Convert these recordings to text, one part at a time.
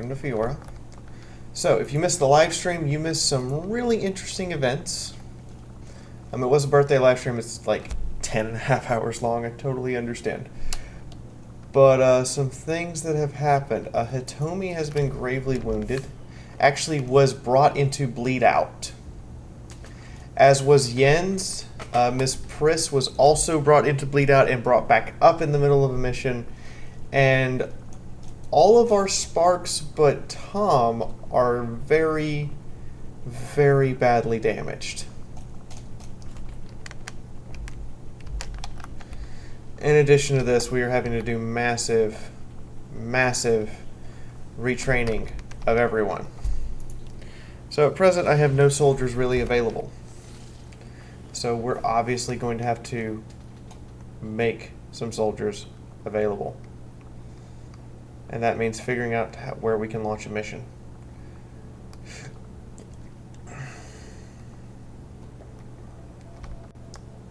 welcome to Fiaura. So, if you missed the live stream, you missed some really interesting events. It was a birthday live stream. It's like 10.5 hours long. I totally understand. But some things that have happened. Hitomi has been gravely wounded. Actually was brought into bleed out. As was Yen's. Miss Priss was also brought into bleed out and brought back up in the middle of a mission. And all of our Sparks but Tom are very, very badly damaged. In addition to this, we are having to do massive, massive retraining of everyone. So at present, I have no soldiers really available. So we're obviously going to have to make some soldiers available. And that means figuring out where we can launch a mission.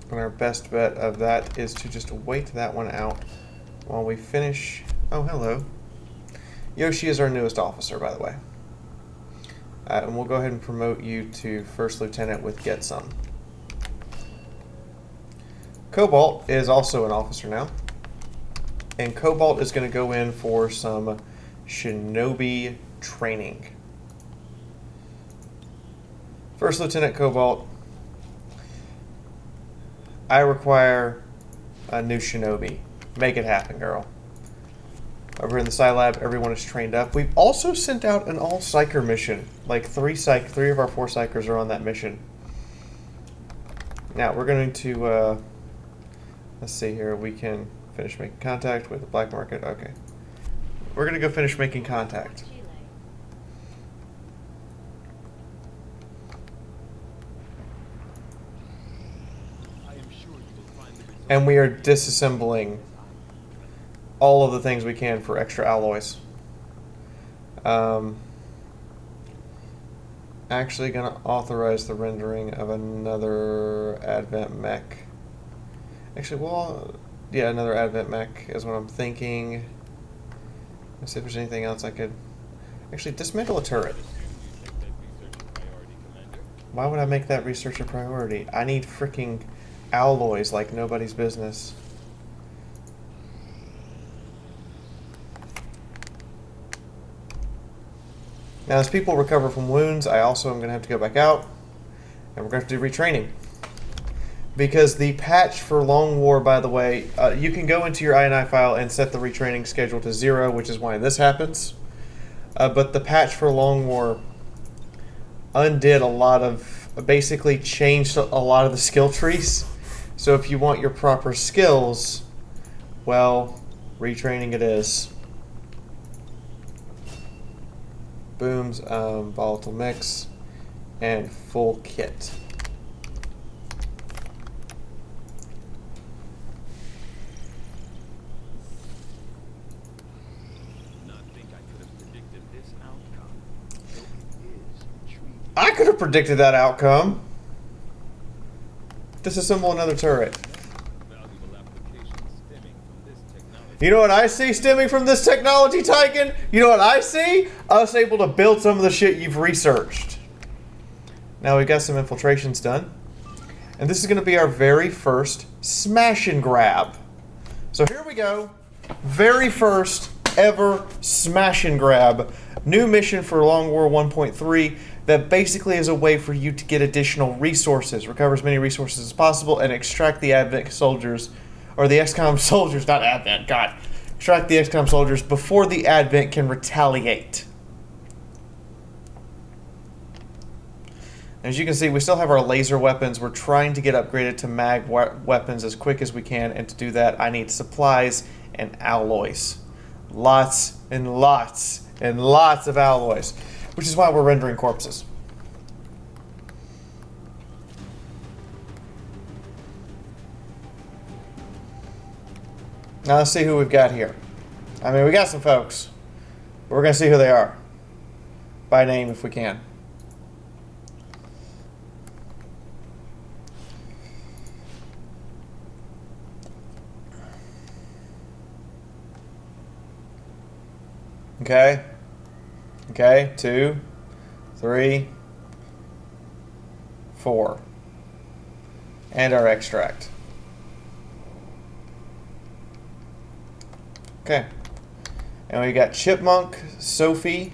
And our best bet of that is to just wait that one out while we finish. Oh, hello. Yoshi is our newest officer, by the way. And we'll go ahead and promote you to First Lieutenant with Get Some. Cobalt is also an officer now. And Cobalt is going to go in for some shinobi training. First Lieutenant Cobalt, I require a new shinobi. Make it happen, girl. Over in the Scilab, everyone is trained up. We've also sent out an all-psycher mission. Like three of our 4 psychers are on that mission. Now, we're going to, let's see here, we can finish making contact with the black market. Okay. We're going to go finish making contact. And we are disassembling all of the things we can for extra alloys. Actually going to authorize the rendering of another Advent mech. Actually, well, yeah, another Advent mech is what I'm thinking. Let's see if there's anything else I could... Actually, dismantle a turret. Why would I make that research a priority? I need freaking alloys like nobody's business. Now, as people recover from wounds, I also am going to have to go back out, and we're going to have to do retraining. Because the patch for Long War, by the way, you can go into your INI file and set the retraining schedule to 0, which is why this happens. But the patch for Long War undid a lot of, basically changed a lot of the skill trees. So if you want your proper skills, well, retraining it is. Booms, volatile mix, and full kit. I could have predicted that outcome. Disassemble another turret. You know what I see stemming from this technology, Tyken? You know what I see? Us able to build some of the shit you've researched. Now we've got some infiltrations done. And this is going to be our very first smash and grab. So here we go. Very first ever smash and grab. New mission for Long War 1.3 that basically is a way for you to get additional resources. Recover as many resources as possible and extract the Advent soldiers, or the XCOM soldiers, not Advent, God. Extract the XCOM soldiers before the Advent can retaliate. As you can see, we still have our laser weapons. We're trying to get upgraded to mag weapons as quick as we can, and to do that, I need supplies and alloys. Lots and lots and lots of alloys, which is why we're rendering corpses. Now let's see who we've got here. I mean, we got some folks, but we're going to see who they are. By name, if we can. Okay. Okay, 2, 3, 4. And our extract. Okay. And we got Chipmunk, Sophie.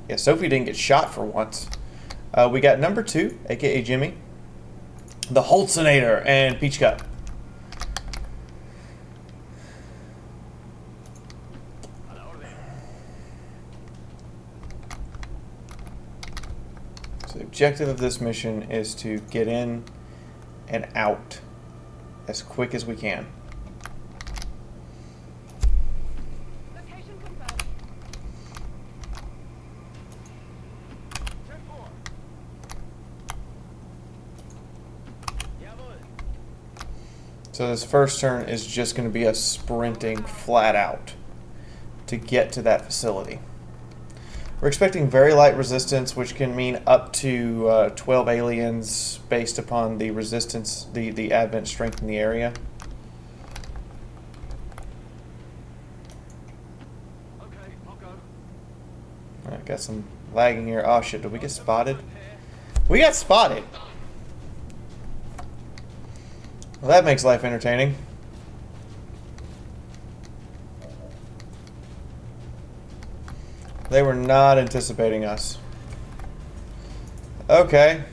Yeah, Sophie didn't get shot for once. We got number 2, aka Jimmy, the Holtzinator, and Peach Cup. So the objective of this mission is to get in and out as quick as we can. So this first turn is just going to be us sprinting flat out to get to that facility. We're expecting very light resistance, which can mean up to 12 aliens based upon the resistance, the advent strength in the area. Okay, I'll go. Alright, got some lagging here. Oh shit, did we get spotted? We got spotted! Well, that makes life entertaining. They were not anticipating us. Okay.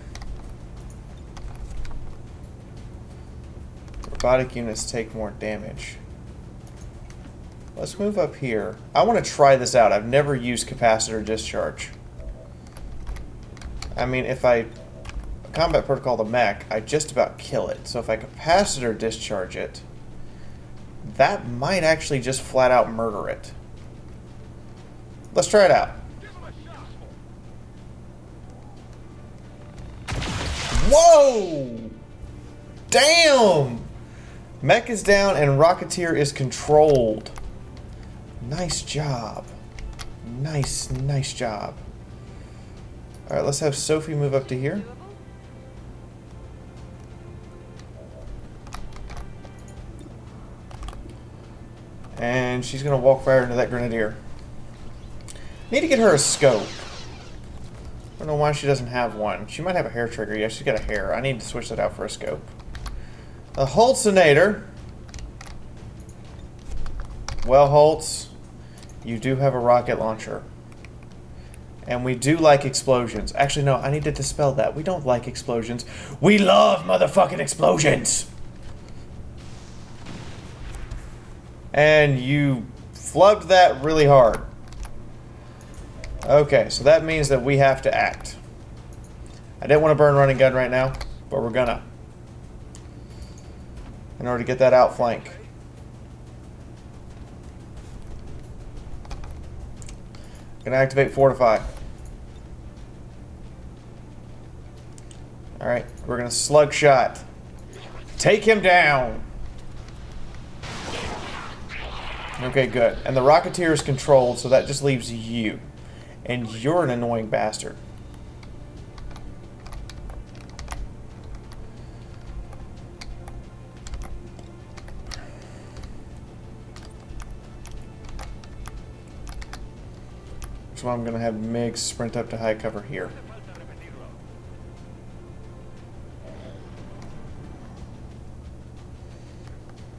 Robotic units take more damage. Let's move up here. I want to try this out. I've never used capacitor discharge. I mean, if I combat protocol the mech, I just about kill it. So if I capacitor discharge it, that might actually just flat out murder it. Let's try it out. Whoa! Damn! Mech is down and Rocketeer is controlled. Nice job. Nice job. Alright, let's have Sophie move up to here. And she's going to walk fire into that Grenadier. Need to get her a scope. I don't know why she doesn't have one. She might have a hair trigger. Yeah, she's got a hair. I need to switch that out for a scope. The Holtzinator. Well, Holtz, you do have a rocket launcher. And we do like explosions. Actually, no, I need to dispel that. We don't like explosions. We love motherfucking explosions! And you flubbed that really hard. Okay, so that means that we have to act. I didn't want to burn running gun right now, but we're gonna. In order to get that outflank. Gonna activate Fortify. Alright, we're gonna slug shot. Take him down! Okay, good. And the Rocketeer is controlled, so that just leaves you. And you're an annoying bastard. So I'm going to have Mig sprint up to high cover here.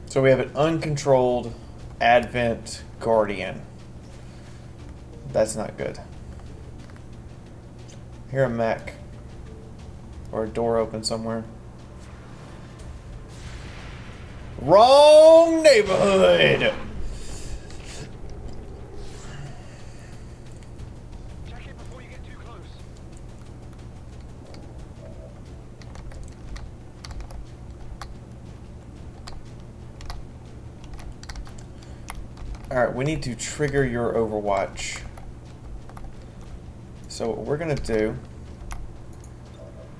So we have an uncontrolled Advent Guardian. That's not good. Hear a mech. Or a door open somewhere. Wrong neighborhood! Check it before you get too close. Alright, we need to trigger your Overwatch. So what we're going to do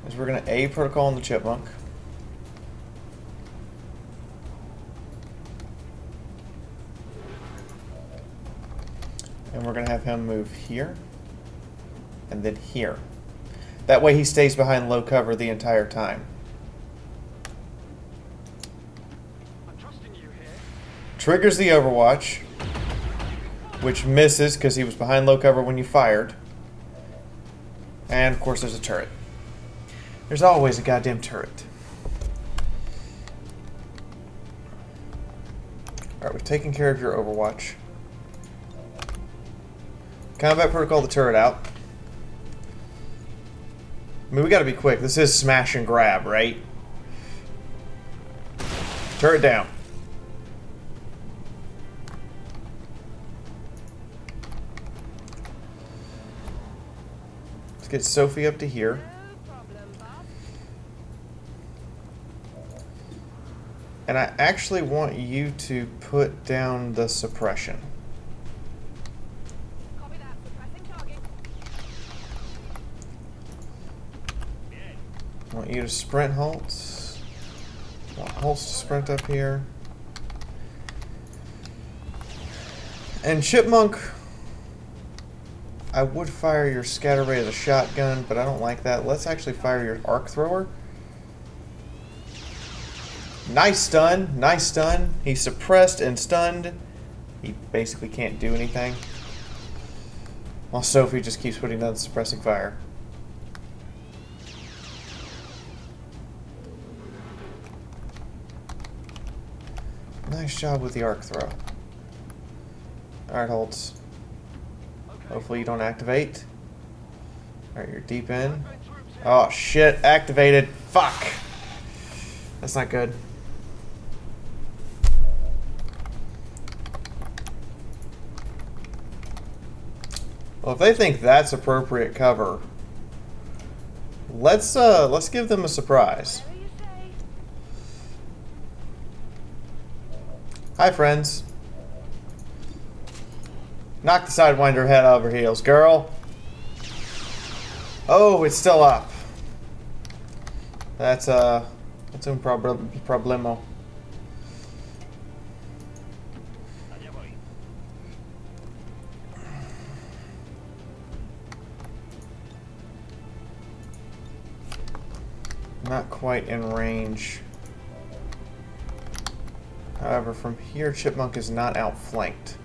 is we're going to A protocol on the Chipmunk. And we're going to have him move here and then here. That way he stays behind low cover the entire time. I'm trusting you here. Triggers the Overwatch, which misses because he was behind low cover when you fired. And of course there's a turret. There's always a goddamn turret. Alright, we've taken care of your Overwatch. Combat protocol the turret out. I mean, we gotta be quick. This is smash and grab, right? Turret down. Let's get Sophie up to here. And I actually want you to put down the suppression. Copy that. Suppressing target. I want you to sprint Holtz. I want Holtz to sprint up here. And Chipmunk, I would fire your scatter ray of the shotgun, but I don't like that. Let's actually fire your arc thrower. Nice stun, nice stun. He's suppressed and stunned. He basically can't do anything. While Sophie just keeps putting down the suppressing fire. Nice job with the arc throw. Alright, Holtz. Hopefully you don't activate. Alright, you're deep in. Oh shit, activated. Fuck. That's not good. Well, if they think that's appropriate cover, let's give them a surprise. Whatever you say. Hi, friends. Knock the Sidewinder head over heels, girl. Oh, it's still up. That's un problemo. Not quite in range. However, from here, Chipmunk is not outflanked.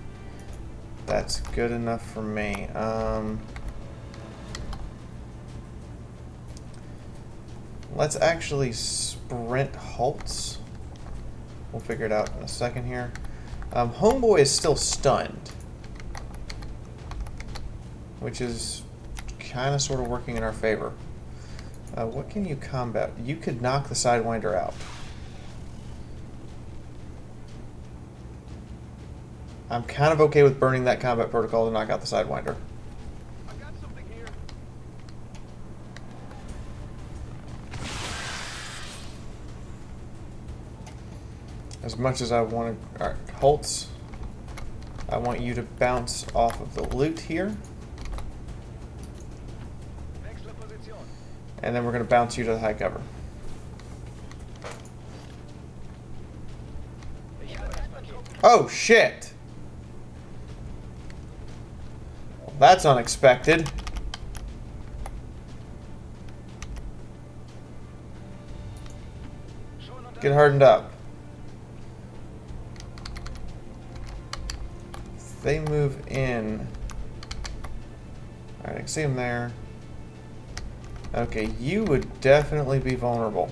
That's good enough for me. Let's actually sprint Holtz. We'll figure it out in a second here. Homeboy is still stunned, which is kind of sort of working in our favor. What can you combat? You could knock the Sidewinder out. I'm kind of okay with burning that combat protocol to knock out the Sidewinder. I got something here. As much as I want to... Alright, Holtz. I want you to bounce off of the loot here. And then we're going to bounce you to the high cover. Oh, shit! Well, that's unexpected. Get hardened up. If they move in... Alright, I can see them there. Okay, you would definitely be vulnerable.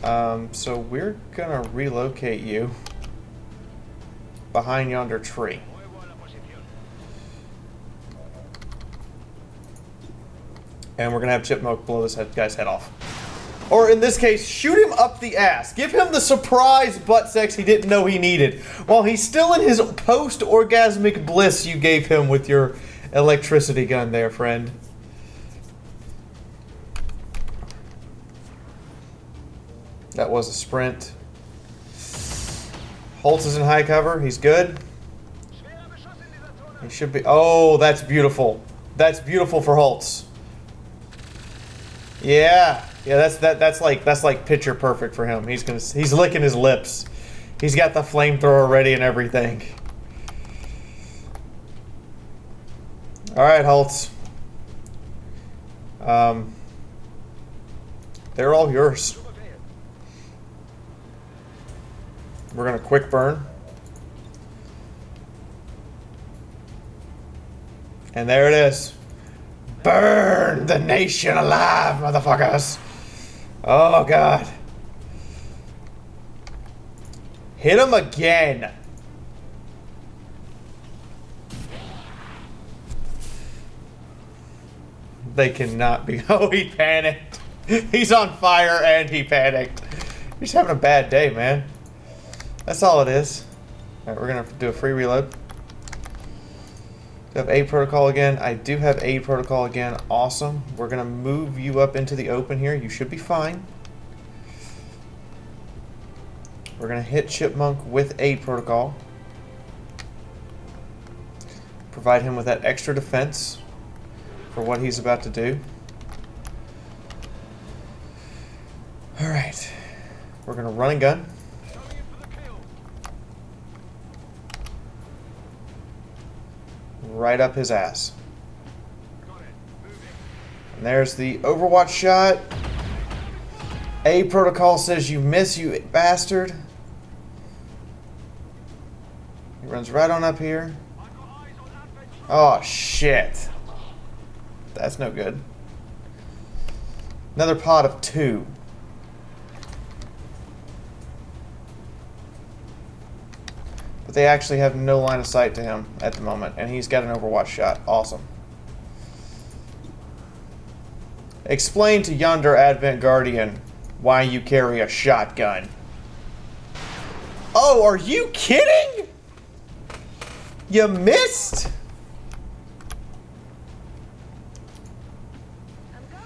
So we're gonna relocate you behind yonder tree. And we're gonna have Chipmunk blow this guy's head off. Or in this case, shoot him up the ass. Give him the surprise butt sex he didn't know he needed. While he's still in his post-orgasmic bliss you gave him with your electricity gun there, friend. That was a sprint. Holtz is in high cover. He's good. He should be... Oh, that's beautiful. That's beautiful for Holtz. Yeah. Yeah, that's like picture perfect for him. He's licking his lips. He's got the flamethrower ready and everything. All right, Holtz. They're all yours. We're gonna quick burn. And there it is. Burn the nation alive, motherfuckers. Oh, God. Hit him again. They cannot be. Oh, he panicked. He's on fire and he panicked. He's having a bad day, man. That's all it is. Alright, we're gonna do a free reload. Do I have aid protocol again? I do have aid protocol again. Awesome. We're gonna move you up into the open here. You should be fine. We're gonna hit Chipmunk with aid protocol. Provide him with that extra defense for what he's about to do. Alright. We're gonna run and gun. Right up his ass. And there's the Overwatch shot. A protocol says you miss, you bastard. He runs right on up here. Oh, shit. That's no good. Another pot of 2. But they actually have no line of sight to him at the moment, and he's got an Overwatch shot. Awesome. Explain to yonder Advent Guardian why you carry a shotgun. Oh, are you kidding? You missed? I'm going.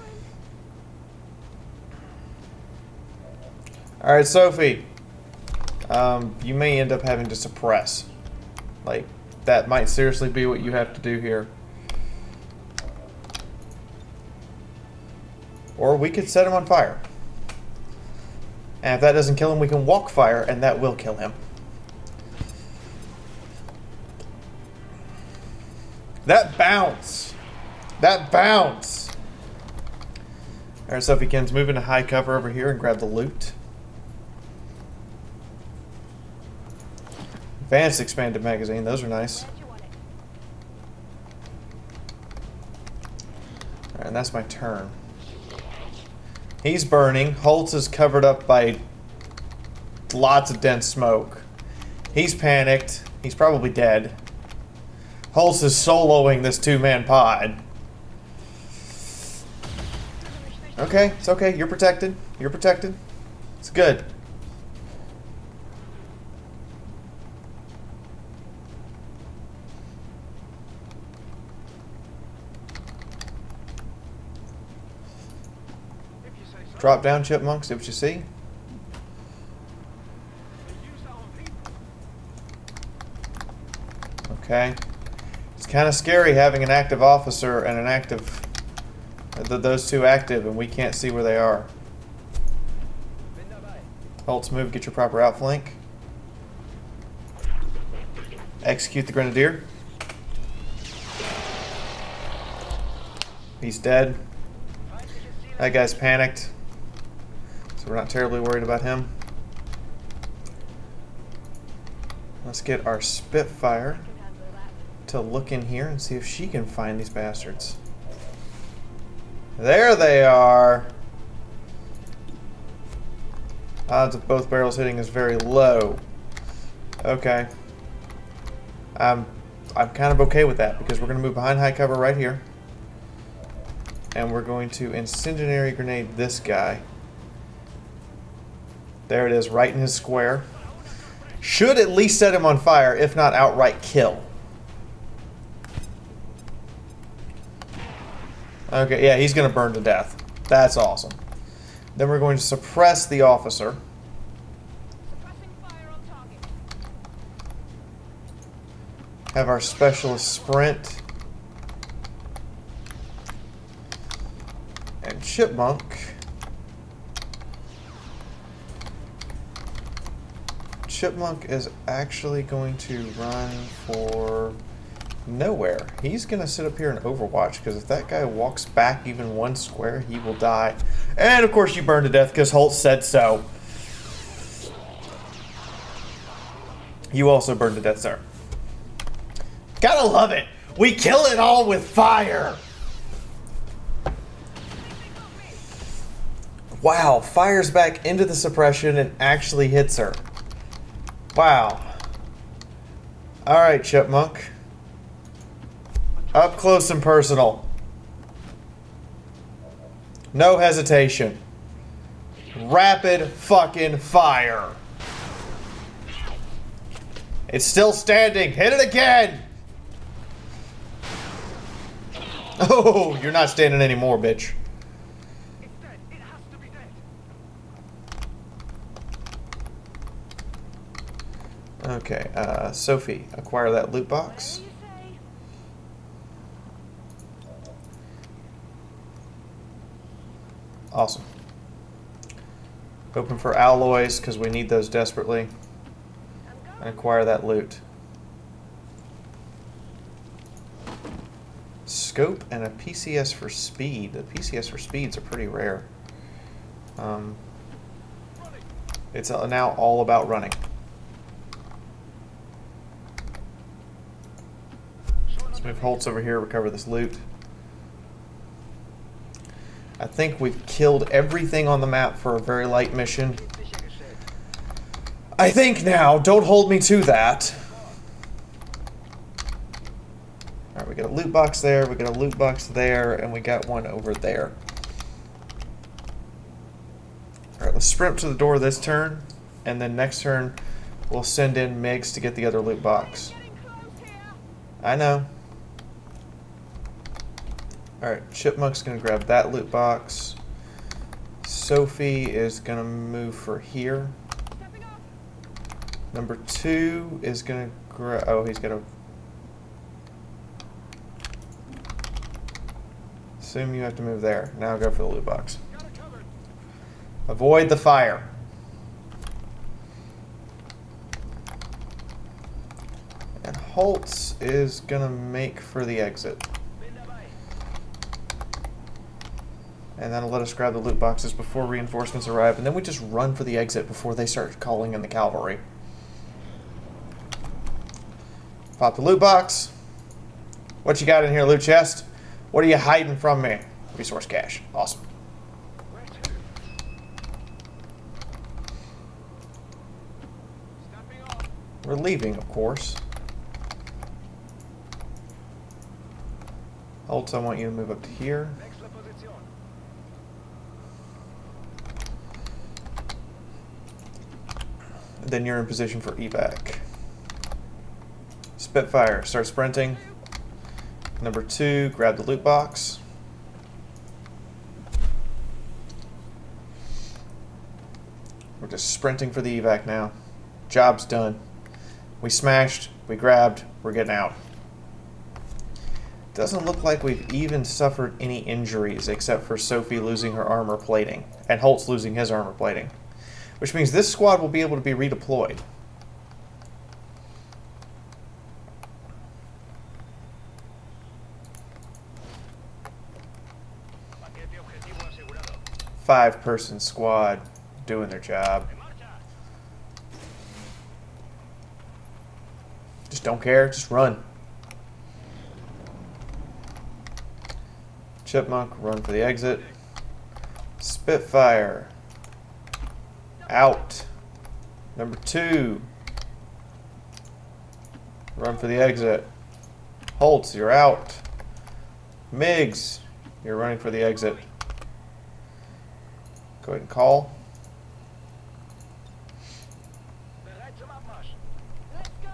Alright, Sophie. You may end up having to suppress. Like, that might seriously be what you have to do here. Or we could set him on fire. And if that doesn't kill him, we can walk fire, and that will kill him. That bounce! That bounce! Alright, Sophie Ken's move into high cover over here and grab the loot. Advanced expanded magazine, those are nice. Alright, and that's my turn. He's burning. Holtz is covered up by lots of dense smoke. He's panicked. He's probably dead. Holtz is soloing this 2-man pod. Okay, it's okay. You're protected. You're protected. It's good. Drop down, Chipmunk. See what you see. Okay. It's kind of scary having an active officer and an active... those two active, and we can't see where they are. Holtz, move. Get your proper outflank. Execute the Grenadier. He's dead. That guy's panicked. So we're not terribly worried about him. Let's get our Spitfire to look in here and see if she can find these bastards. There they are! Odds of both barrels hitting is very low. Okay. I'm kind of okay with that because we're going to move behind high cover right here. And we're going to incendiary grenade this guy. There it is, right in his square. Should at least set him on fire, if not outright kill. Okay, yeah, he's going to burn to death. That's awesome. Then we're going to suppress the officer. Suppressing fire on target. Have our specialist sprint. And Chipmunk. Chipmunk is actually going to run for nowhere. He's going to sit up here and overwatch, because if that guy walks back even 1 square, he will die. And of course you burn to death because Holt said so. You also burn to death, sir. Gotta love it. We kill it all with fire. Wow, fires back into the suppression and actually hits her. Wow. Alright, Chipmunk. Up close and personal. No hesitation. Rapid fucking fire. It's still standing. Hit it again. Oh, you're not standing anymore, bitch. It's dead. It has to be dead. Okay, Sophie, acquire that loot box. Whatever you say. Awesome. Open for alloys, because we need those desperately. I'm And going. acquire that loot. Scope and a PCS for speed. The PCS for speeds are pretty rare. It's now all about running. Let's move Holtz over here, recover this loot. I think we've killed everything on the map for a very light mission. I think now. Don't hold me to that. Alright, we got a loot box there, we got a loot box there, and we got one over there. Alright, let's sprint to the door this turn, and then next turn we'll send in Migs to get the other loot box. Getting close here. I know. Alright, Chipmunk's gonna grab that loot box. Sophie is gonna move for here. Stepping up. Number 2 is gonna grab. Oh, he's gonna. Assume you have to move there. Now go for the loot box. Got it covered. Avoid the fire. And Holtz is gonna make for the exit. And that'll let us grab the loot boxes before reinforcements arrive, and then we just run for the exit before they start calling in the cavalry. Pop the loot box. What you got in here, loot chest? What are you hiding from me? Resource cache. Awesome. Where to? Stepping off. We're leaving, of course. Holtz, I want you to move up to here. Next la position. And then you're in position for evac. Spitfire, start sprinting. Number 2, grab the loot box. We're just sprinting for the evac now. Job's done. We smashed, we grabbed, we're getting out. Doesn't look like we've even suffered any injuries except for Sophie losing her armor plating and Holtz losing his armor plating. Which means this squad will be able to be redeployed. Paquete objetivo asegurado. 5-person squad doing their job. En marcha. Just don't care, just run. Chipmunk, run for the exit. Spitfire. Out. Number 2. Run for the exit. Holtz, you're out. Migs, you're running for the exit. Go ahead and call. Bereit zum Abmarsch. Let's go.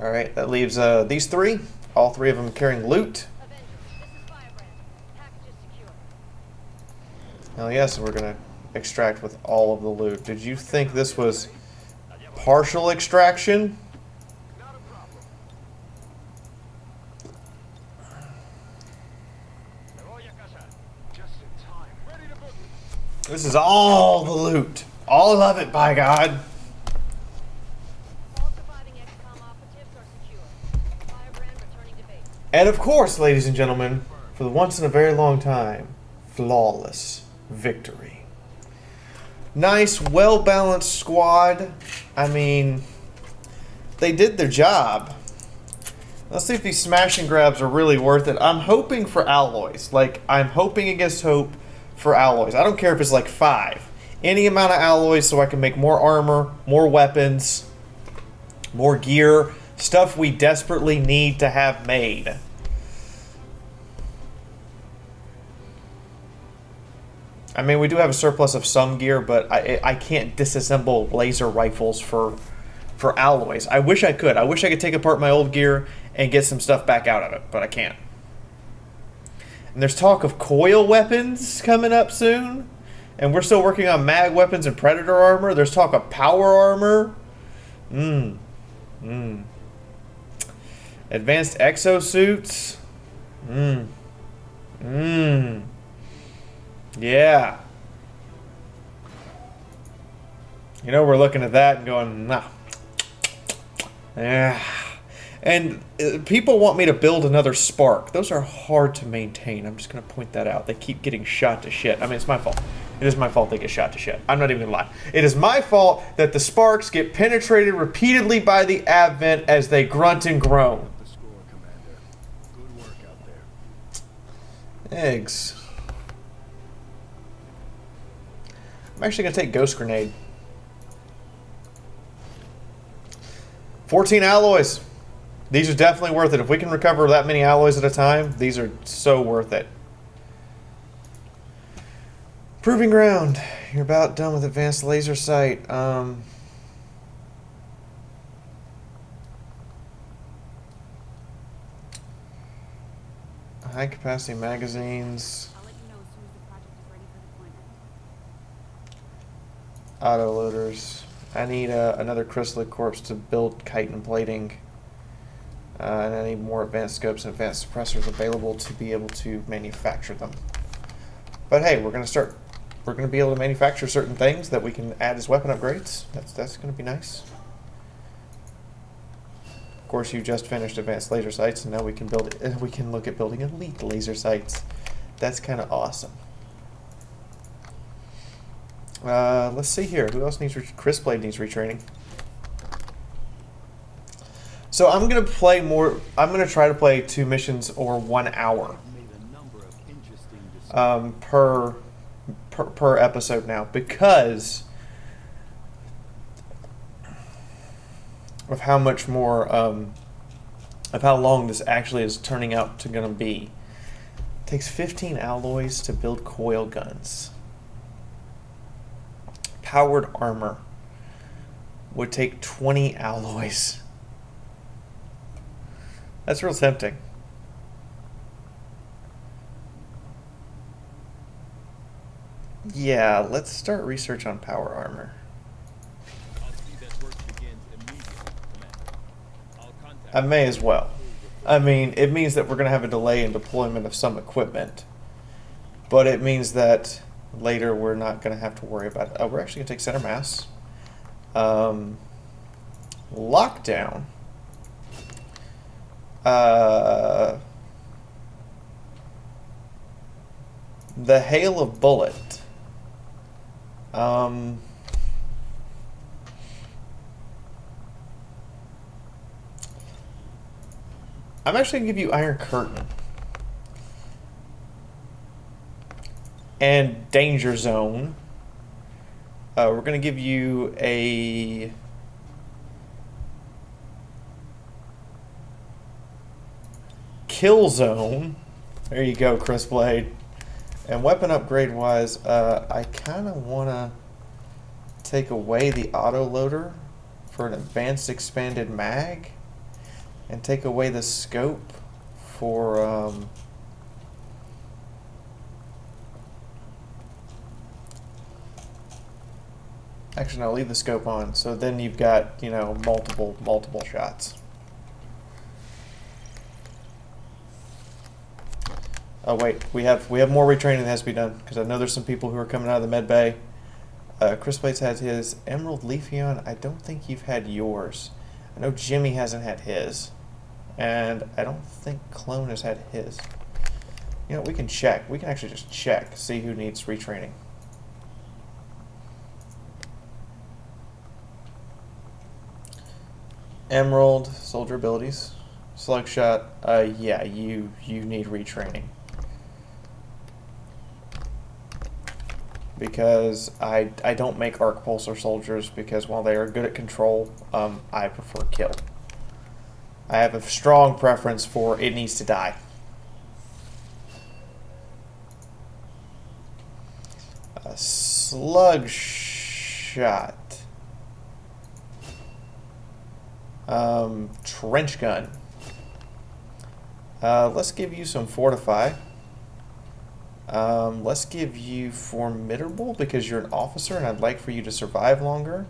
Alright, that leaves these 3. All 3 of them carrying loot. Avengers, this is Firebrand. Package is secure. Hell yes, we're gonna extract with all of the loot. Did you think this was partial extraction? Not a problem. Me voy a casa. Just in time. Ready to boogie. This is all the loot. All of it, by God. All surviving XCOM operatives are secure. Firebrand returning to base. And of course, ladies and gentlemen, for the once in a very long time, flawless victory. Nice, well-balanced squad. I mean, they did their job. Let's see if these smash and grabs are really worth it. I'm hoping for alloys. Like, I'm hoping against hope for alloys. I don't care if it's like 5. Any amount of alloys so I can make more armor, more weapons, more gear, stuff we desperately need to have made. I mean, we do have a surplus of some gear, but I can't disassemble laser rifles for alloys. I wish I could. I wish I could take apart my old gear and get some stuff back out of it, but I can't. And there's talk of coil weapons coming up soon, and we're still working on mag weapons and predator armor. There's talk of power armor. Advanced exosuits. Yeah. You know, we're looking at that and going, nah. Yeah. And people want me to build another Spark. Those are hard to maintain. I'm just going to point that out. They keep getting shot to shit. I mean, it's my fault. It is my fault they get shot to shit. I'm not even going to lie. It is my fault that the Sparks get penetrated repeatedly by the Advent as they grunt and groan. The score, Commander. Good work out there. Eggs. I'm actually going to take Ghost Grenade. 14 alloys. These are definitely worth it. If we can recover that many alloys at a time, these are so worth it. Proving ground. You're about done with advanced laser sight. High capacity magazines. I'll let you know as soon as the project is ready for deployment. Autoloaders. I need another chrysalid corpse to build chitin plating. And I need more advanced scopes and advanced suppressors available to be able to manufacture them. But hey, we're going to be able to manufacture certain things that we can add as weapon upgrades. That's going to be nice. Of course, you just finished advanced laser sights, and now we can look at building elite laser sights. That's kind of awesome. Let's see here. Who else needs Chris Blade needs retraining? So I'm gonna play more. I'm gonna try to play 2 missions or 1 hour per episode now, because of how much more of how long this actually is turning out to gonna be. It takes 15 alloys to build coil guns. Powered armor would take 20 alloys. That's real tempting. Yeah, let's start research on power armor. I may as well. I mean, it means that we're going to have a delay in deployment of some equipment. But it means that later we're not going to have to worry about it. Oh, we're actually going to take center mass. Lockdown. The hail of bullet. I'm actually going to give you Iron Curtain. And Danger Zone. We're going to give you a Kill Zone. There you go, Chris Blade. And weapon upgrade wise, I kind of want to take away the autoloader for an advanced expanded mag, and take away the scope for actually no, leave the scope on, so then you've got, you know, multiple shots. Oh wait, we have more retraining that has to be done, because I know there's some people who are coming out of the med bay. Chris Blades has his. Emerald Leafeon, I don't think you've had yours. I know Jimmy hasn't had his. And I don't think Clone has had his. You know, we can check. We can actually just check, see who needs retraining. Emerald, soldier abilities. Slug shot, yeah, you need retraining. because I don't make arc pulsar soldiers because while they are good at control, I prefer kill. I have a strong preference for it needs to die. A slug shot. Trench gun. Let's give you some fortify. Let's give you formidable because you're an officer and I'd like for you to survive longer.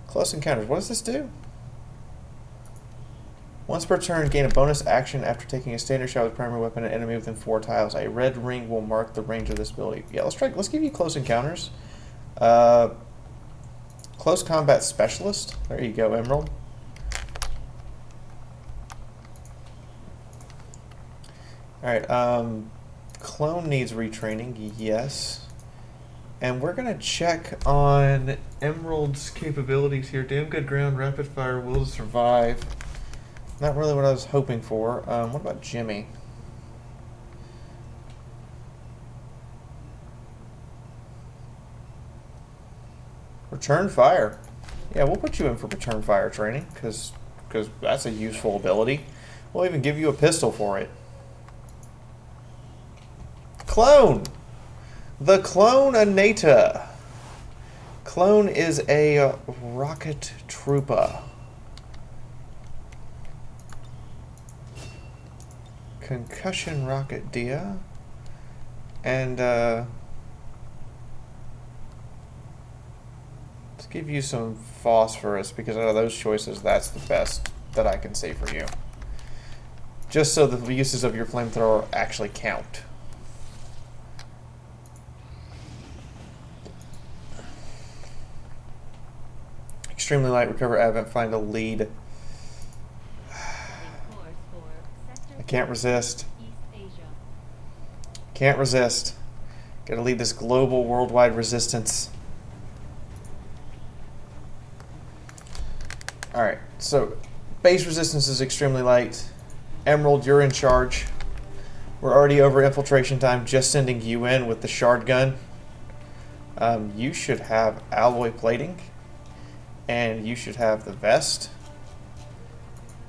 Close encounters. What does this do? Once per turn, gain a bonus action after taking a standard shot with primary weapon and enemy within 4 tiles. A red ring will mark the range of this ability. Yeah, let's try. Let's give you close encounters. Close combat specialist. There you go, Emerald. Alright, clone needs retraining, yes. And we're gonna check on Emerald's capabilities here. Damn good ground, rapid fire, will to survive. Not really what I was hoping for. What about Jimmy? Return fire. Yeah, we'll put you in for return fire training, because that's a useful ability. We'll even give you a pistol for it. Clone! The Clone Anata. Clone is a rocket trooper. Concussion rocket dia. And let's give you some phosphorus because out of those choices that's the best that I can see for you. Just so the uses of your flamethrower actually count. Extremely light, recover advent, find a lead. I can't resist. Can't resist. Gotta lead this global, worldwide resistance. Alright, so base resistance is extremely light. Emerald, you're in charge. We're already over infiltration time, just sending you in with the shard gun. You should have alloy plating. And you should have the vest.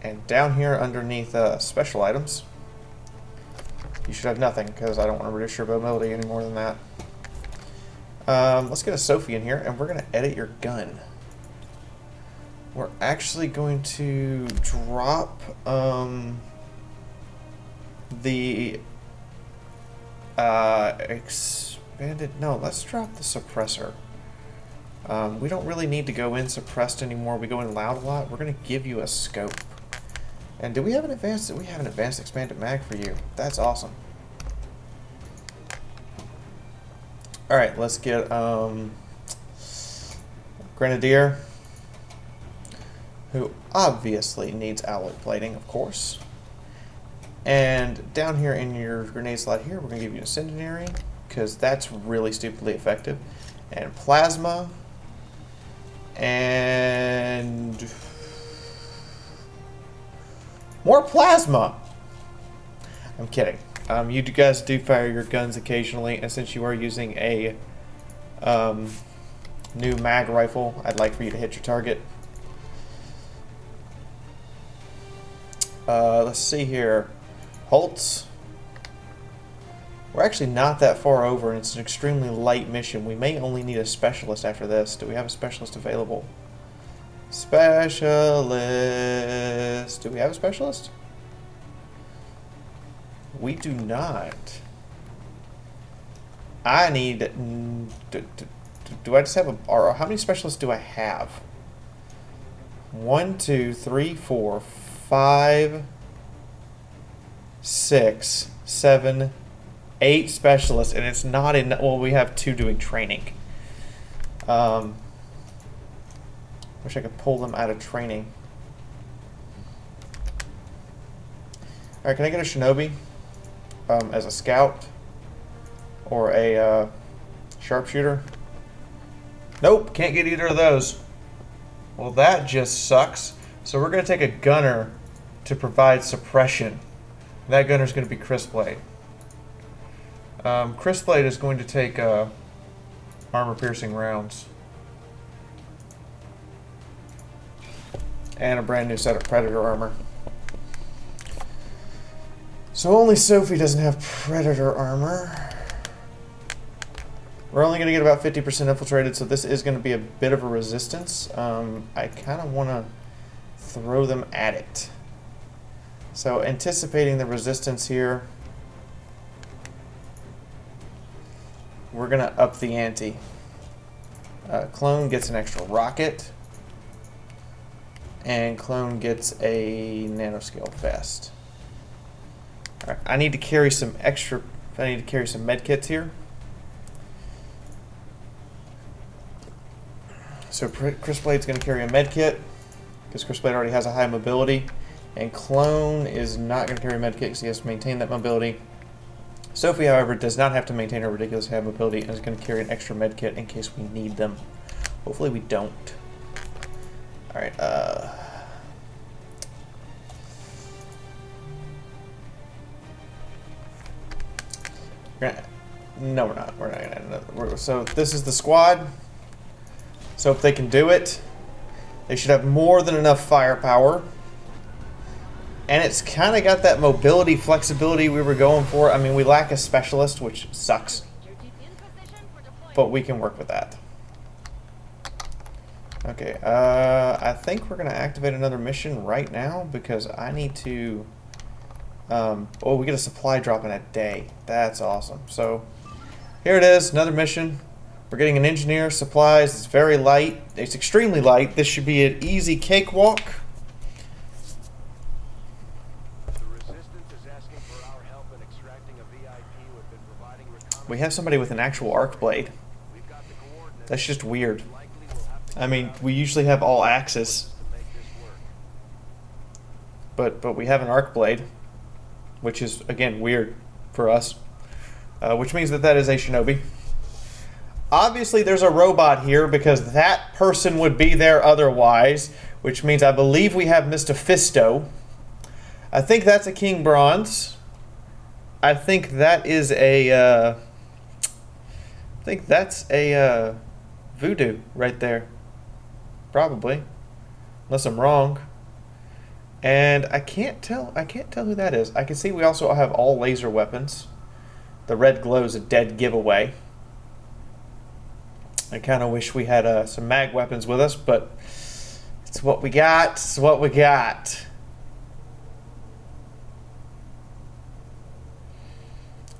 And down here underneath special items, you should have nothing because I don't want to reduce your mobility any more than that. Let's get a Sophie in here and we're going to edit your gun. We're actually going to drop the expanded... No, let's drop the suppressor. We don't really need to go in suppressed anymore. We go in loud a lot. We're going to give you a scope. And do we have an advanced... We have an advanced expanded mag for you. That's awesome. Alright, let's get Grenadier, who obviously needs alloy plating, of course. And down here in your grenade slot here, we're going to give you incendiary, because that's really stupidly effective. And plasma. And more plasma. I'm kidding. You guys do fire your guns occasionally, and since you are using a new mag rifle, I'd like for you to hit your target. Let's see here. Holtz. We're actually not that far over, and it's an extremely light mission. We may only need a specialist after this. Do we have a specialist available? Specialist. Do we have a specialist? We do not. I need... Do I just have a... Or how many specialists do I have? 1, 2, 3, 4, 5, 6, 7, 8 specialists, and it's not in... Well, we have 2 doing training. Wish I could pull them out of training. Alright, can I get a shinobi as a scout? Or a sharpshooter? Nope, can't get either of those. Well, that just sucks. So we're going to take a gunner to provide suppression. That gunner's going to be Chris Blade. Chris Blade is going to take armor-piercing rounds. And a brand new set of Predator armor. So only Sophie doesn't have Predator armor. We're only going to get about 50% infiltrated, so this is going to be a bit of a resistance. I kind of want to throw them at it. So anticipating the resistance here, we're going to up the ante. Clone gets an extra rocket, and Clone gets a nanoscale vest. All right, I need to carry some med kits here. So Chris Blade's going to carry a med kit because Chris Blade already has a high mobility, and Clone is not going to carry a med kit because he has to maintain that mobility. Sophie, however, does not have to maintain her ridiculous high mobility and is going to carry an extra med kit in case we need them. Hopefully we don't. All right. No, we're not. We're not gonna. So this is the squad. So if they can do it, they should have more than enough firepower. And it's kind of got that mobility, flexibility we were going for. I mean, we lack a specialist, which sucks. But we can work with that. Okay, I think we're going to activate another mission right now because I need to... oh, we get a supply drop in a day. That's awesome. So, here it is, another mission. We're getting an engineer, supplies. It's very light. It's extremely light. This should be an easy cakewalk. We have somebody with an actual arc blade. That's just weird. I mean, we usually have all axes. But we have an arc blade, which is, again, weird for us. Which means that is a shinobi. Obviously, there's a robot here because that person would be there otherwise, which means I believe we have Mr. Fisto. I think that's a King Bronze. I think that is a... I think that's a voodoo right there. Probably. Unless I'm wrong. And I can't tell who that is. I can see we also have all laser weapons. The red glow is a dead giveaway. I kind of wish we had some mag weapons with us, but it's what we got. It's what we got.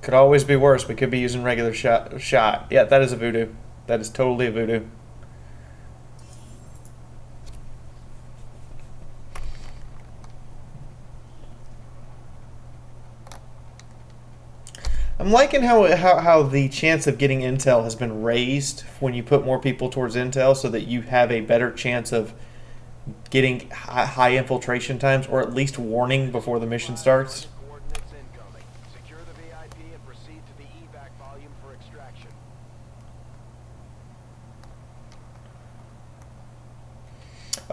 Could always be worse. We could be using regular shot. Yeah, that is a voodoo. That is totally a voodoo. I'm liking how the chance of getting intel has been raised when you put more people towards intel so that you have a better chance of getting high infiltration times, or at least warning before the mission starts.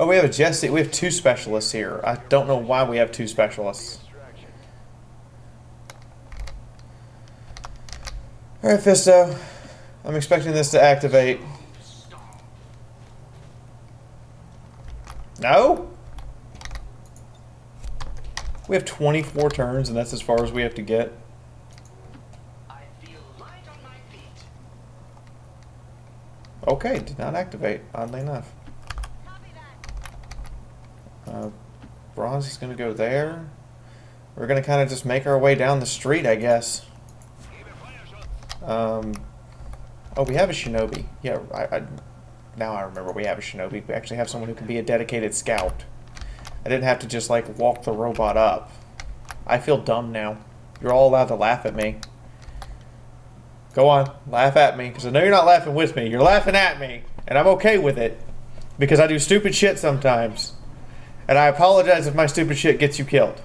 Oh, we have a Jesse. We have two specialists here. I don't know why we have two specialists. Alright, Fisto. I'm expecting this to activate. No? We have 24 turns, and that's as far as we have to get. I feel light on my feet. Okay, did not activate, oddly enough. Bronze is going to go there. We're going to kind of just make our way down the street, I guess. Oh, we have a shinobi. Yeah, now I remember we have a shinobi. We actually have someone who can be a dedicated scout. I didn't have to just, like, walk the robot up. I feel dumb now. You're all allowed to laugh at me. Go on, laugh at me, because I know you're not laughing with me. You're laughing at me, and I'm okay with it, because I do stupid shit sometimes. And I apologize if my stupid shit gets you killed.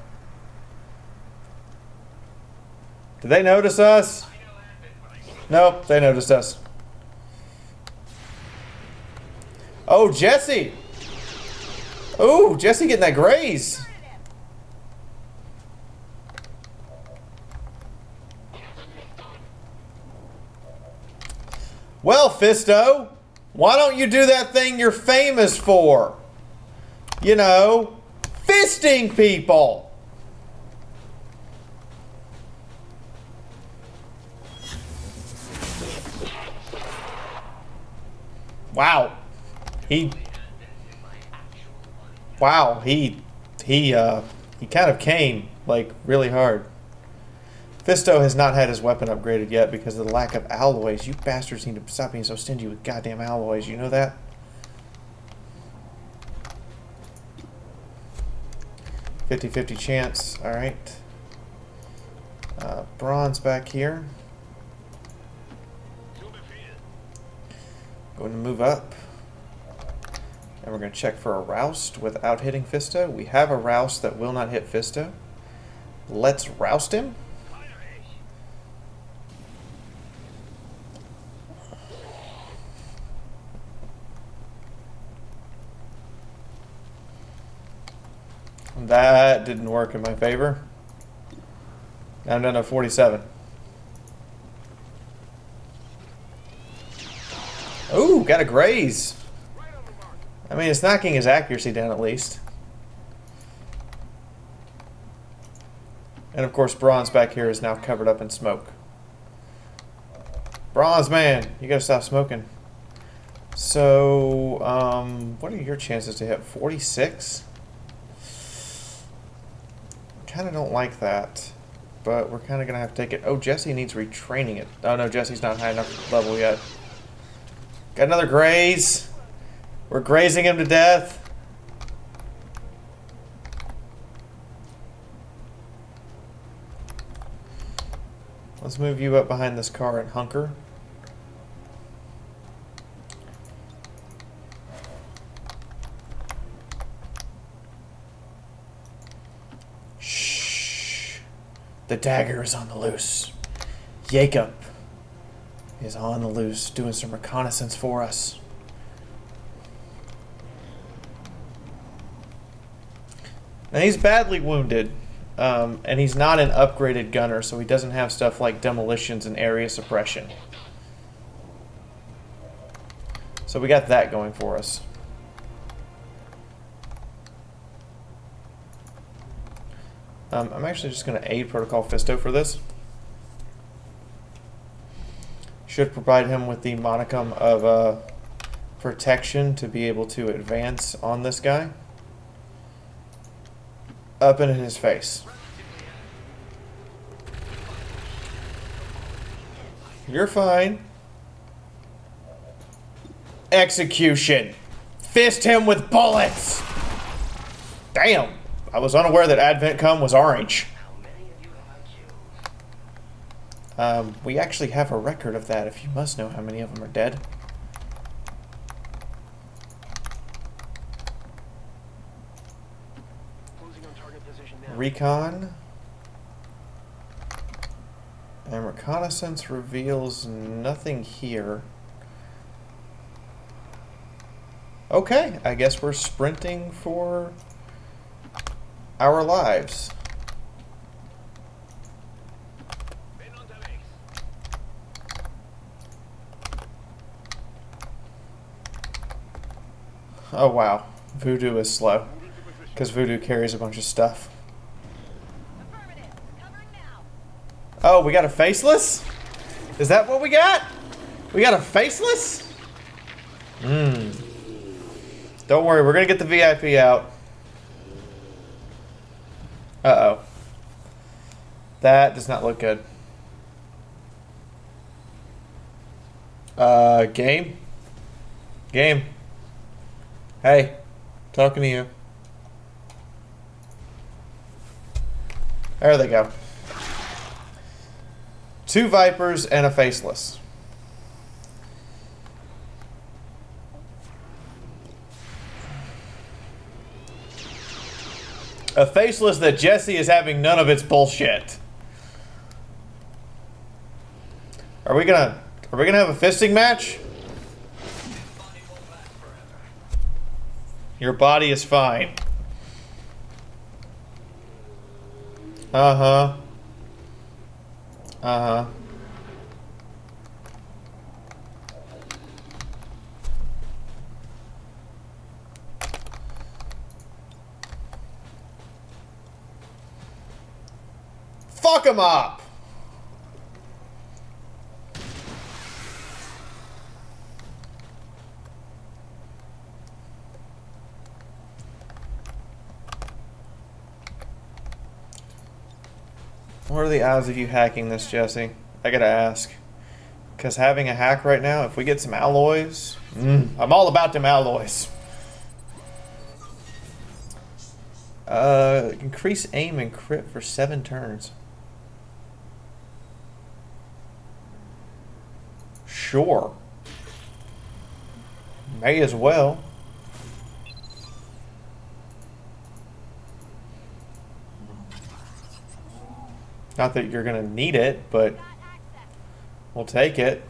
Did they notice us? Nope, they noticed us. Oh, Jesse! Oh, Jesse getting that graze. Well, Fisto, why don't you do that thing you're famous for? You know, fisting people. Wow. Wow, he kind of came, like, really hard. Fisto has not had his weapon upgraded yet because of the lack of alloys. You bastards need to stop being so stingy with goddamn alloys, you know that? $50-50 chance, alright. Bronze back here. Going to move up. And we're going to check for a roust without hitting Fisto. We have a roust that will not hit Fisto. Let's roust him. That didn't work in my favor. Now I'm down to 47. Ooh, got a graze. I mean, it's knocking his accuracy down at least. And of course, Bronze back here is now covered up in smoke. Bronze man, you gotta stop smoking. So, what are your chances to hit? 46? Kind of don't like that, but we're kind of gonna have to take it. Oh, Jesse needs retraining it. Oh no, Jesse's not high enough level yet. Got another graze. We're grazing him to death. Let's move you up behind this car and hunker. Shh. The dagger is on the loose. Jacob is on the loose, doing some reconnaissance for us. Now he's badly wounded, and he's not an upgraded gunner, so he doesn't have stuff like demolitions and area suppression. So we got that going for us. I'm actually just going to aid Protocol Fisto for this. Should provide him with the modicum of protection to be able to advance on this guy. Up in his face. You're fine. Execution. Fist him with bullets. Damn. I was unaware that Advent Cum was orange. We actually have a record of that, if you must know how many of them are dead. Recon. And reconnaissance reveals nothing here. Okay, I guess we're sprinting for our lives. Oh wow, Voodoo is slow, because Voodoo carries a bunch of stuff. Oh, we got a faceless? Is that what we got? We got a faceless? Don't worry, we're gonna get the VIP out. Uh-oh. That does not look good. Game? Game. Hey, talking to you. There they go. 2 Vipers and a faceless. A faceless that Jesse is having none of its bullshit. Are we gonna have a fisting match? Your body is fine. Uh-huh. Uh-huh. Fuck him up! What are the odds of you hacking this, Jesse? I gotta ask. Because having a hack right now, if we get some alloys, I'm all about them alloys. Increase aim and crit for 7 turns. Sure. May as well. Not that you're gonna need it, but we'll take it.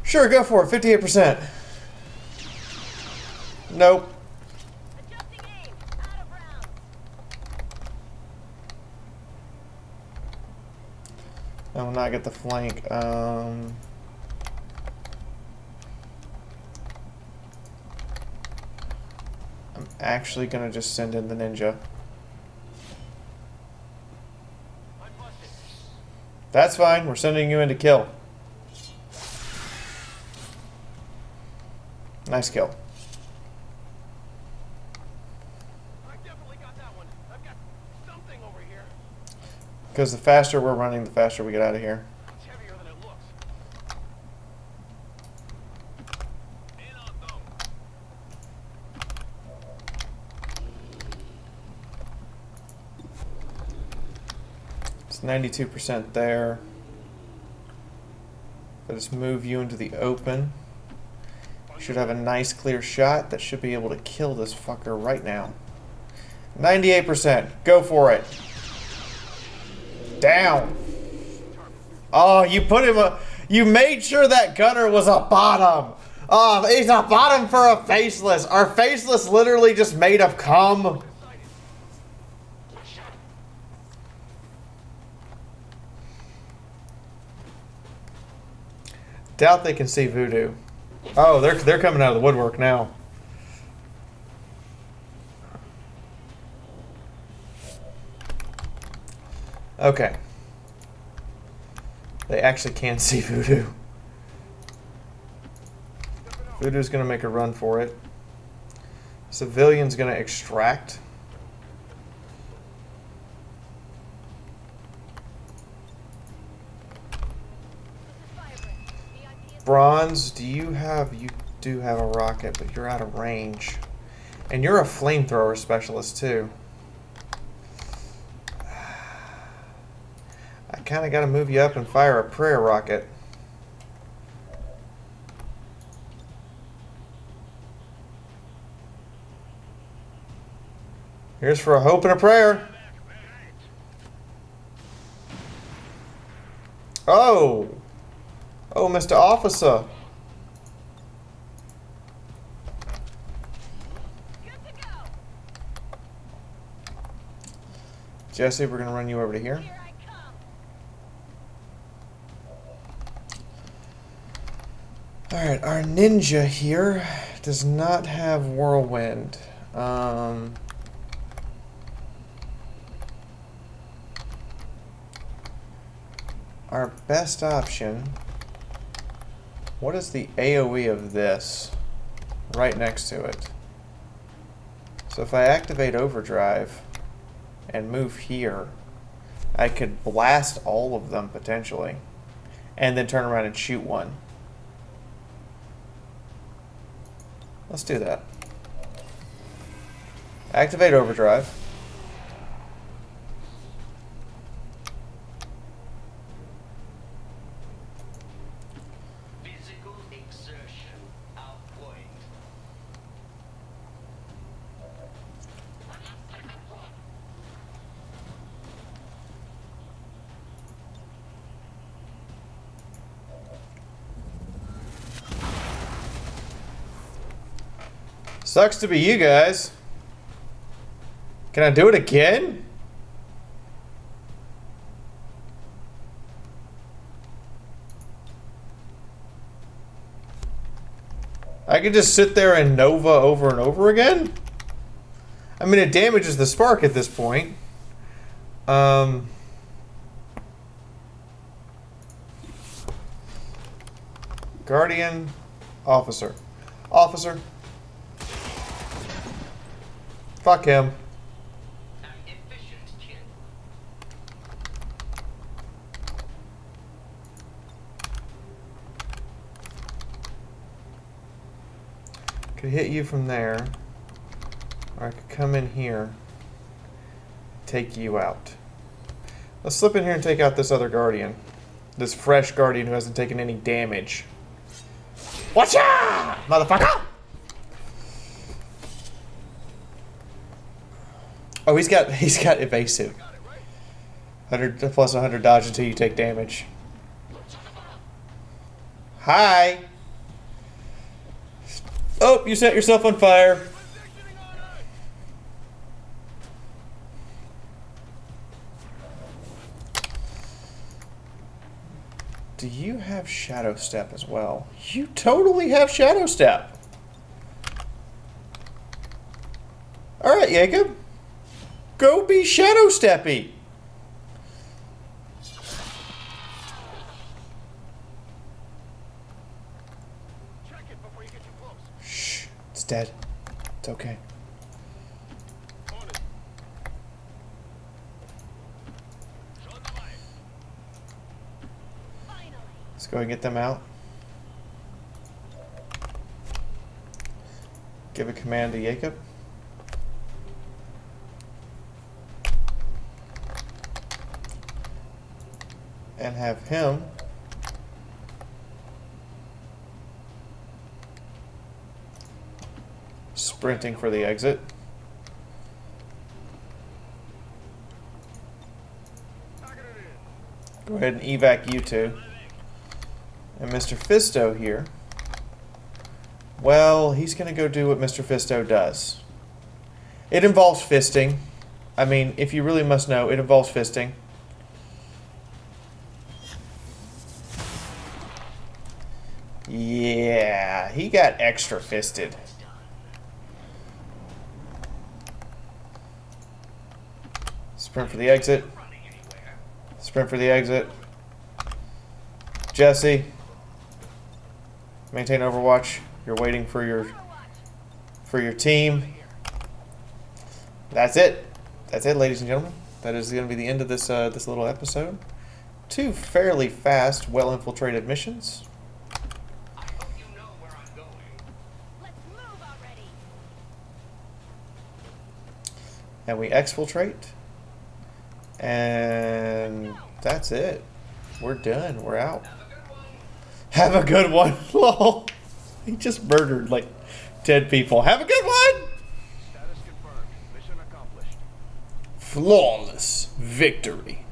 Sure, go for it. 58%. Nope. Adjusting aim. Out of round. I will not get the flank. I'm actually gonna just send in the ninja. I'm busted. That's fine. We're sending you in to kill. Nice kill. I definitely got that one. I've got something over here. Because the faster we're running, the faster we get out of here. It's heavier than it looks. In on go. It's 92% there. Let us move you into the open. You should have a nice clear shot that should be able to kill this fucker right now. 98%. Go for it. Down. Oh, you put him you made sure that gunner was a bottom. Oh, he's a bottom for a faceless. Our faceless literally just made of cum. Doubt they can see voodoo. Oh, they're coming out of the woodwork now. Okay. They actually can see voodoo. Voodoo's gonna make a run for it. Civilian's gonna extract. Bronze, you do have a rocket, but you're out of range. And you're a flamethrower specialist too. I kinda gotta move you up and fire a prayer rocket. Here's for a hope and a prayer. Oh! Oh, Mr. Officer. Good to go. Jesse, we're gonna run you over to here. Here I come. Alright, our ninja here does not have whirlwind. Our best option. What is the AoE of this? Right next to it. So if I activate overdrive and move here, I could blast all of them potentially. And then turn around and shoot one. Let's do that. Activate overdrive. Physical exertion outpoint. Sucks to be you guys. Can I do it again? I could just sit there and Nova over and over again? I mean, it damages the spark at this point. Guardian, officer. Officer. Fuck him. An efficient kid. Could hit you from there. Or I could come in here. Take you out. Let's slip in here and take out this other Guardian. This fresh Guardian who hasn't taken any damage. Watcha! Motherfucker! Oh, he's got evasive. 100 plus 100 dodge until you take damage. Hi. Oh, you set yourself on fire. Do you have Shadow Step as well? You totally have Shadow Step. All right, Jacob. Go be Shadow Steppy. Check it before you get too close. Shh, it's dead. It's okay. On it. Show the light. Finally. Let's go and get them out. Give a command to Jacob. And have him sprinting for the exit. Packing it in. Go ahead and evac you two. And Mr. Fisto here. Well, he's going to go do what Mr. Fisto does. It involves fisting. I mean, if you really must know, it involves fisting. Yeah, he got extra fisted. Sprint for the exit. Running anywhere. Sprint for the exit. Jesse. Maintain Overwatch. You're waiting for your team. That's it. That's it, ladies and gentlemen. That is going to be the end of this this little episode. 2 fairly fast, well-infiltrated missions. I hope you know where I'm going. Let's move already. And we exfiltrate. And that's it. We're done. We're out. Have a good one. Lol. He just murdered like 10 people. Have a good one. Status confirmed. Mission accomplished. Flawless victory.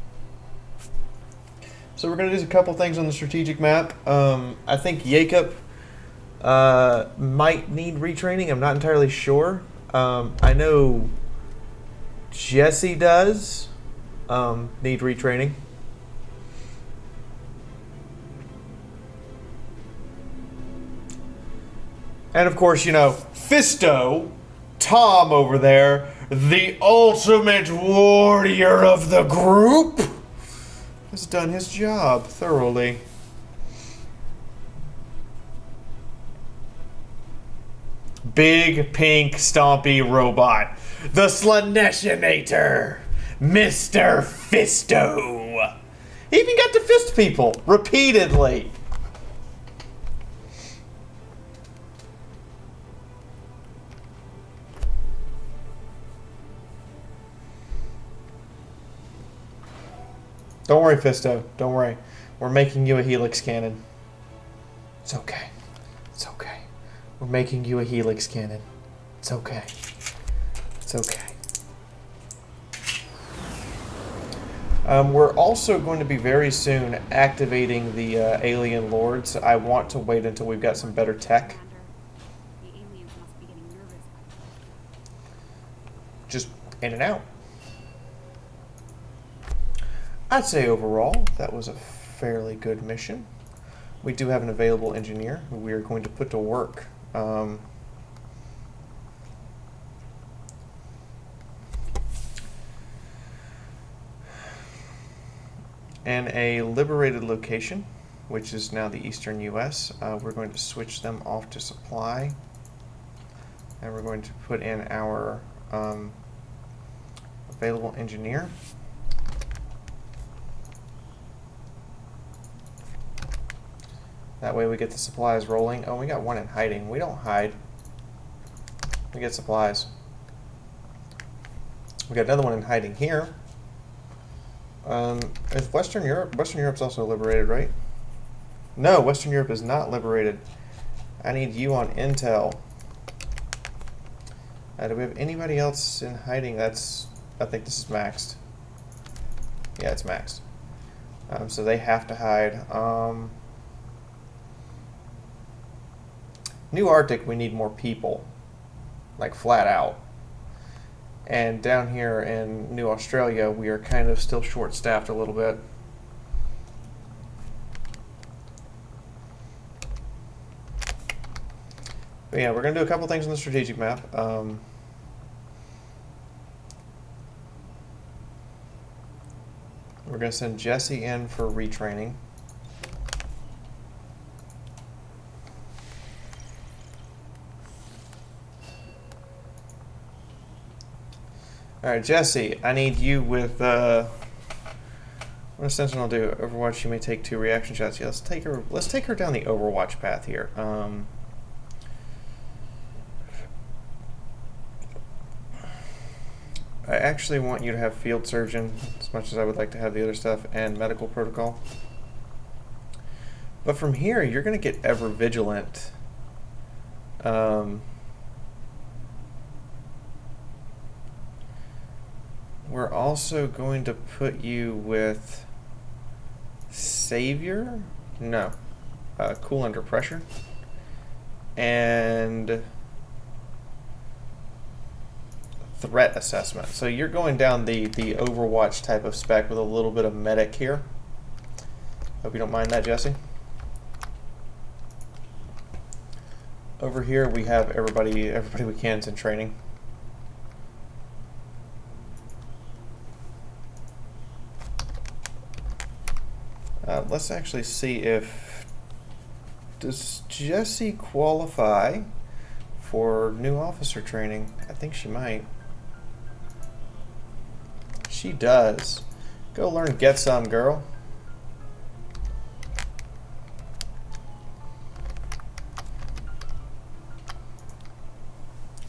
So we're going to do a couple things on the strategic map. I think Jacob might need retraining. I'm not entirely sure. I know Jesse does need retraining. And of course, you know, Fisto, Tom over there, the ultimate warrior of the group, has done his job thoroughly. Big pink stompy robot, the Slaneshinator, Mr. Fisto. He even got to fist people repeatedly. Don't worry, Fisto. Don't worry. We're making you a Helix cannon. It's okay. It's okay. We're making you a Helix cannon. It's okay. It's okay. We're also going to be very soon activating the alien lords. I want to wait until we've got some better tech. Commander, the aliens must be getting nervous by now. Just in and out. I'd say overall that was a fairly good mission. We do have an available engineer who we are going to put to work. In a liberated location, which is now the eastern U.S., we're going to switch them off to supply. And we're going to put in our available engineer. That way we get the supplies rolling. Oh, we got one in hiding. We don't hide. We get supplies. We got another one in hiding here. Is Western Europe? Western Europe's also liberated, right? No, Western Europe is not liberated. I need you on intel. Do we have anybody else in hiding? I think this is maxed. Yeah, it's maxed. So they have to hide. New Arctic, we need more people. Like, flat out. And down here in New Australia, we are kind of still short-staffed a little bit. But yeah, we're going to do a couple things on the strategic map. We're going to send Jesse in for retraining. Alright, Jesse, I need you with, what extension I'll do? Overwatch, you may take 2 reaction shots. Yeah, let's take her down the Overwatch path here. I actually want you to have field surgeon, as much as I would like to have the other stuff, and medical protocol. But from here, you're going to get ever vigilant. We're also going to put you with Savior? No. Cool under pressure. And threat assessment. So you're going down the Overwatch type of spec with a little bit of medic here. Hope you don't mind that, Jesse. Over here we have everybody we can is in training. Let's actually see if... Does Jessie qualify for new officer training? I think she might. She does. Go learn Get Some, girl.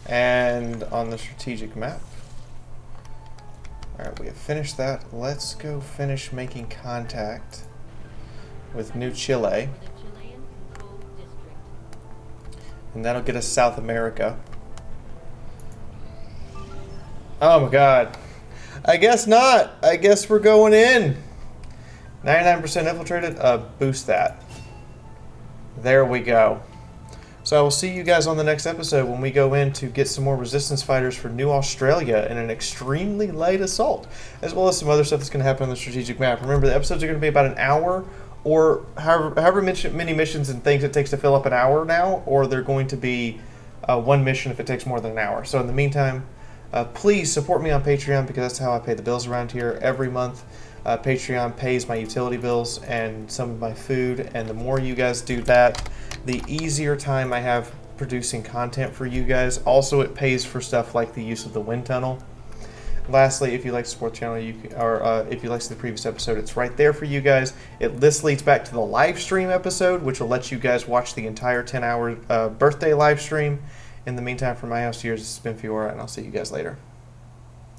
And on the strategic map. Alright, we have finished that. Let's go finish making contact with New Chile. And that'll get us South America. Oh my god. I guess not. I guess we're going in. 99% infiltrated. Boost that. There we go. So I will see you guys on the next episode when we go in to get some more resistance fighters for New Australia in an extremely light assault, as well as some other stuff that's going to happen on the strategic map. Remember, the episodes are going to be about an hour, or however many missions and things it takes to fill up an hour now, or they're going to be one mission if it takes more than an hour. So in the meantime, please support me on Patreon, because that's how I pay the bills around here every month. Patreon pays my utility bills and some of my food, and the more you guys do that, the easier time I have producing content for you guys. Also, it pays for stuff like the use of the wind tunnel. Lastly, if you like to support the channel, if you like the previous episode, it's right there for you guys. This leads back to the live stream episode, which will let you guys watch the entire 10-hour birthday live stream. In the meantime, from my house to yours, this has been Fiaura, and I'll see you guys later.